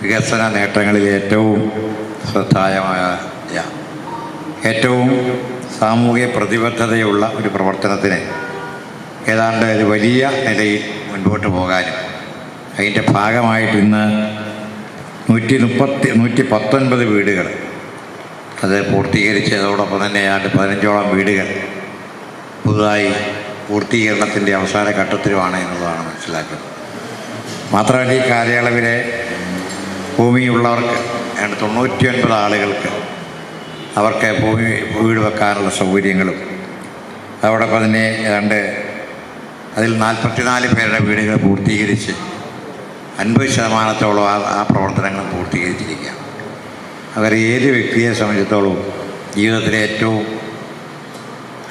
വികസന നേട്ടങ്ങളിൽ ഏറ്റവും ശ്രദ്ധായമായ ഏറ്റവും സാമൂഹിക പ്രതിബദ്ധതയുള്ള ഒരു പ്രവർത്തനത്തിന് ഏതാണ്ട് ഒരു വലിയ നിലയിൽ മുൻപോട്ട് പോകാനും അതിൻ്റെ ഭാഗമായിട്ട് ഇന്ന് 119 വീടുകൾ അത് പൂർത്തീകരിച്ച് അതോടൊപ്പം തന്നെ ഏതാണ്ട് 15ഓളം വീടുകൾ പുതുതായി പൂർത്തീകരണത്തിൻ്റെ അവസാന ഘട്ടത്തിലുമാണ് എന്നുള്ളതാണ് മനസ്സിലാക്കുന്നത്. മാത്രമല്ല ഈ കാലയളവിലെ ഭൂമിയുള്ളവർക്ക് ഏതാണ്ട് 99 ആളുകൾക്ക് അവർക്ക് വീട് വെക്കാനുള്ള സൗകര്യങ്ങളും അതോടൊപ്പം തന്നെ ഏതാണ്ട് അതിൽ 44 പേരുടെ വീടുകൾ പൂർത്തീകരിച്ച് 50% ആ പ്രവർത്തനങ്ങളും പൂർത്തീകരിച്ചിരിക്കുകയാണ്. അവർ ഏത് വ്യക്തിയെ സംബന്ധിച്ചിടത്തോളം ജീവിതത്തിലെ ഏറ്റവും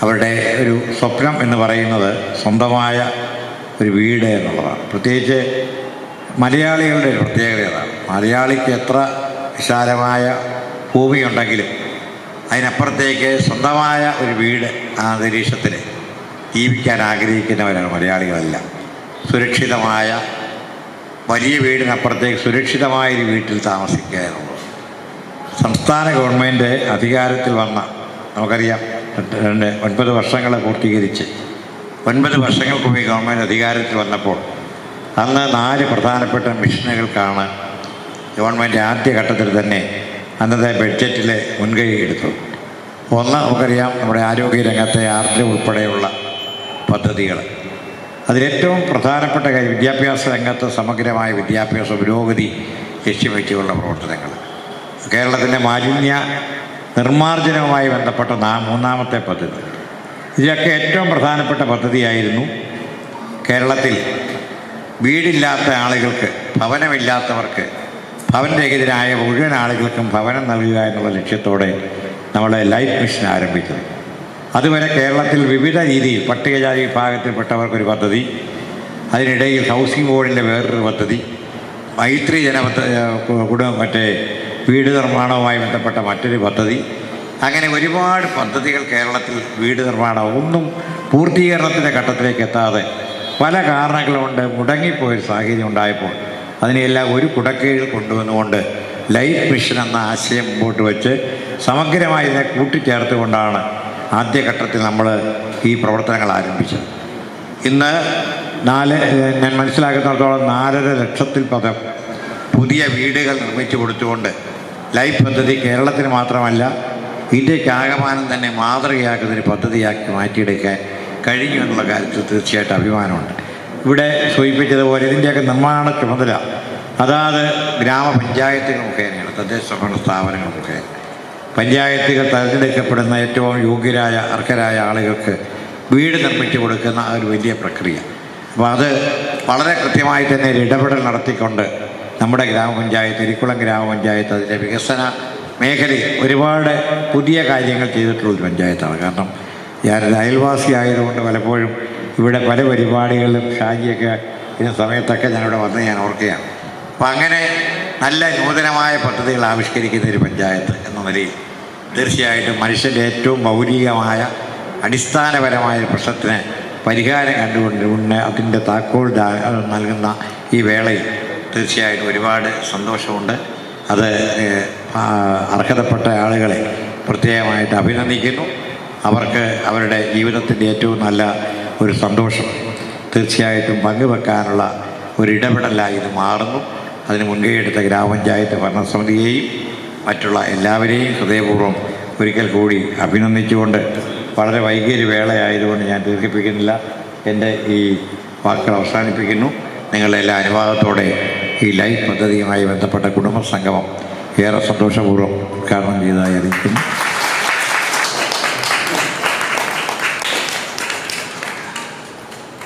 അവരുടെ ഒരു സ്വപ്നം എന്ന് പറയുന്നത് സ്വന്തമായ ഒരു വീട് എന്നുള്ളതാണ്. പ്രത്യേകിച്ച് മലയാളികളുടെ ഒരു പ്രത്യേകതയാണ്. മലയാളിക്ക് എത്ര വിശാലമായ ഭൂമിയുണ്ടെങ്കിലും അതിനപ്പുറത്തേക്ക് സ്വന്തമായ ഒരു വീട് ആ അന്തരീക്ഷത്തിൽ ജീവിക്കാൻ ആഗ്രഹിക്കുന്നവരാണ് മലയാളികളെല്ലാം. സുരക്ഷിതമായ വലിയ വീടിനപ്പുറത്തേക്ക് സുരക്ഷിതമായൊരു വീട്ടിൽ താമസിക്കുക എന്നുള്ളത് സംസ്ഥാന ഗവൺമെൻറ് അധികാരത്തിൽ വന്ന നമുക്കറിയാം 9 വർഷങ്ങൾ പൂർത്തീകരിച്ച് 9 വർഷങ്ങൾക്ക് മുമ്പ് ഗവൺമെൻറ് അധികാരത്തിൽ വന്നപ്പോൾ അന്ന് 4 പ്രധാനപ്പെട്ട മിഷനുകൾക്കാണ് ഗവൺമെൻറ് ആദ്യഘട്ടത്തിൽ തന്നെ അന്നത്തെ ബഡ്ജറ്റിൽ മുൻകൈ എടുത്തു. ഒന്ന് നമുക്കറിയാം നമ്മുടെ ആരോഗ്യരംഗത്തെ ആർദ്രം ഉൾപ്പെടെയുള്ള പദ്ധതികൾ. അതിലേറ്റവും പ്രധാനപ്പെട്ട കാര്യം വിദ്യാഭ്യാസ രംഗത്ത് സമഗ്രമായ വിദ്യാഭ്യാസ പുരോഗതി ലക്ഷ്യം വെച്ചുള്ള പ്രവർത്തനങ്ങൾ. കേരളത്തിൻ്റെ മാലിന്യ നിർമ്മാർജ്ജനവുമായി ബന്ധപ്പെട്ട 3ാമത്തെ പദ്ധതി. ഇതിലൊക്കെ ഏറ്റവും പ്രധാനപ്പെട്ട പദ്ധതിയായിരുന്നു കേരളത്തിൽ വീടില്ലാത്ത ആളുകൾക്ക്, ഭവനമില്ലാത്തവർക്ക്, ഭവനരഹിതരായ മുഴുവൻ ആളുകൾക്കും ഭവനം നൽകുക എന്നുള്ള ലക്ഷ്യത്തോടെ നമ്മൾ ലൈഫ് മിഷൻ ആരംഭിച്ചത്. അതുവരെ കേരളത്തിൽ വിവിധ രീതിയിൽ പട്ടികജാതി വിഭാഗത്തിൽപ്പെട്ടവർക്കൊരു പദ്ധതി, അതിനിടയിൽ ഹൗസിംഗ് ബോർഡിൻ്റെ വേറൊരു പദ്ധതി, മൈത്രി മറ്റേ വീട് നിർമ്മാണവുമായി ബന്ധപ്പെട്ട മറ്റൊരു പദ്ധതി, അങ്ങനെ ഒരുപാട് പദ്ധതികൾ കേരളത്തിൽ വീട് നിർമ്മാണം ഒന്നും പൂർത്തീകരണത്തിൻ്റെ ഘട്ടത്തിലേക്ക് എത്താതെ പല കാരണങ്ങൾ കൊണ്ട് മുടങ്ങിപ്പോയൊരു സാഹചര്യം ഉണ്ടായപ്പോൾ അതിനെല്ലാം ഒരു കുടക്കീഴിൽ കൊണ്ടുവന്നുകൊണ്ട് ലൈഫ് മിഷൻ എന്ന ആശയം മുമ്പോട്ട് വെച്ച് സമഗ്രമായി ഇതിനെ കൂട്ടിച്ചേർത്തുകൊണ്ടാണ് ആദ്യഘട്ടത്തിൽ നമ്മൾ ഈ പ്രവർത്തനങ്ങൾ ആരംഭിച്ചത്. ഇന്ന് ഞാൻ മനസ്സിലാക്കുന്നിടത്തോളം 4.5 ലക്ഷത്തിൽ പരം പുതിയ വീടുകൾ നിർമ്മിച്ചു കൊടുത്തുകൊണ്ട് ലൈഫ് പദ്ധതി കേരളത്തിന് മാത്രമല്ല ഇന്ത്യക്കാകമാനം തന്നെ മാതൃകയാക്കുന്നൊരു പദ്ധതിയാക്കി മാറ്റിയെടുക്കാൻ കഴിഞ്ഞു എന്നുള്ള കാര്യത്തിൽ തീർച്ചയായിട്ടും അഭിമാനമുണ്ട്. ഇവിടെ സൂചിപ്പിച്ചതുപോലെ ഇതിൻ്റെയൊക്കെ നിർമ്മാണ ചുമതല അതാത് ഗ്രാമപഞ്ചായത്തുകൾ മുഖേനയാണ്, തദ്ദേശ സ്വയംഭരണ സ്ഥാപനങ്ങൾ മുഖേന. പഞ്ചായത്തുകൾ തിരഞ്ഞെടുക്കപ്പെടുന്ന ഏറ്റവും യോഗ്യരായ അർഹരായ ആളുകൾക്ക് വീട് നിർമ്മിച്ചു കൊടുക്കുന്ന ഒരു വലിയ പ്രക്രിയ. അപ്പോൾ അത് വളരെ കൃത്യമായി തന്നെ ഒരു ഇടപെടൽ നടത്തിക്കൊണ്ട് നമ്മുടെ ഗ്രാമപഞ്ചായത്ത്, ഇരിക്കുളം ഗ്രാമപഞ്ചായത്ത് അതിൻ്റെ വികസന മേഖലയിൽ ഒരുപാട് പുതിയ കാര്യങ്ങൾ ചെയ്തിട്ടുള്ളൊരു പഞ്ചായത്താണ്. കാരണം ഞാനൊരു അയൽവാസി ആയതുകൊണ്ട് പലപ്പോഴും ഇവിടെ പല പരിപാടികളിലും ഷാജിയൊക്കെ ഇതിന് സമയത്തൊക്കെ ഞാനിവിടെ വന്ന് ഞാൻ ഓർക്കുകയാണ്. അപ്പം അങ്ങനെ നല്ല നൂതനമായ പദ്ധതികൾ ആവിഷ്കരിക്കുന്ന ഒരു പഞ്ചായത്ത് എന്ന നിലയിൽ തീർച്ചയായിട്ടും മനുഷ്യൻ്റെ ഏറ്റവും മൗലികമായ അടിസ്ഥാനപരമായ പ്രശ്നത്തിന് പരിഹാരം കണ്ടുകൊണ്ട് അതിൻ്റെ താക്കോൽ നൽകുന്ന ഈ വേളയിൽ തീർച്ചയായിട്ടും ഒരുപാട് സന്തോഷമുണ്ട്. അത് അർഹതപ്പെട്ട ആളുകളെ പ്രത്യേകമായിട്ട് അഭിനന്ദിക്കുന്നു. അവർക്ക് അവരുടെ ജീവിതത്തിൻ്റെ ഏറ്റവും നല്ല ഒരു സന്തോഷം തീർച്ചയായിട്ടും പങ്കുവെക്കാനുള്ള ഒരു ഇടപെടലായി ഇത് മാറുന്നു. അതിന് മുൻകൈയെടുത്ത ഗ്രാമപഞ്ചായത്ത് ഭരണസമിതിയെയും മറ്റുള്ള എല്ലാവരെയും ഹൃദയപൂർവ്വം ഒരിക്കൽ കൂടി അഭിനന്ദിച്ചുകൊണ്ട് വളരെ വൈകിയൊരു വേളയായതുകൊണ്ട് ഞാൻ ദീർഘിപ്പിക്കുന്നില്ല, എൻ്റെ ഈ വാക്കുകൾ അവസാനിപ്പിക്കുന്നു. നിങ്ങളുടെ എല്ലാ അനുവാദത്തോടെ ഈ ലൈഫ് പദ്ധതിയുമായി ബന്ധപ്പെട്ട കുടുംബ സംഗമം ഏറെ സന്തോഷപൂർവ്വം ഉദ്ഘാടനം ചെയ്തതായി അറിയിക്കുന്നു.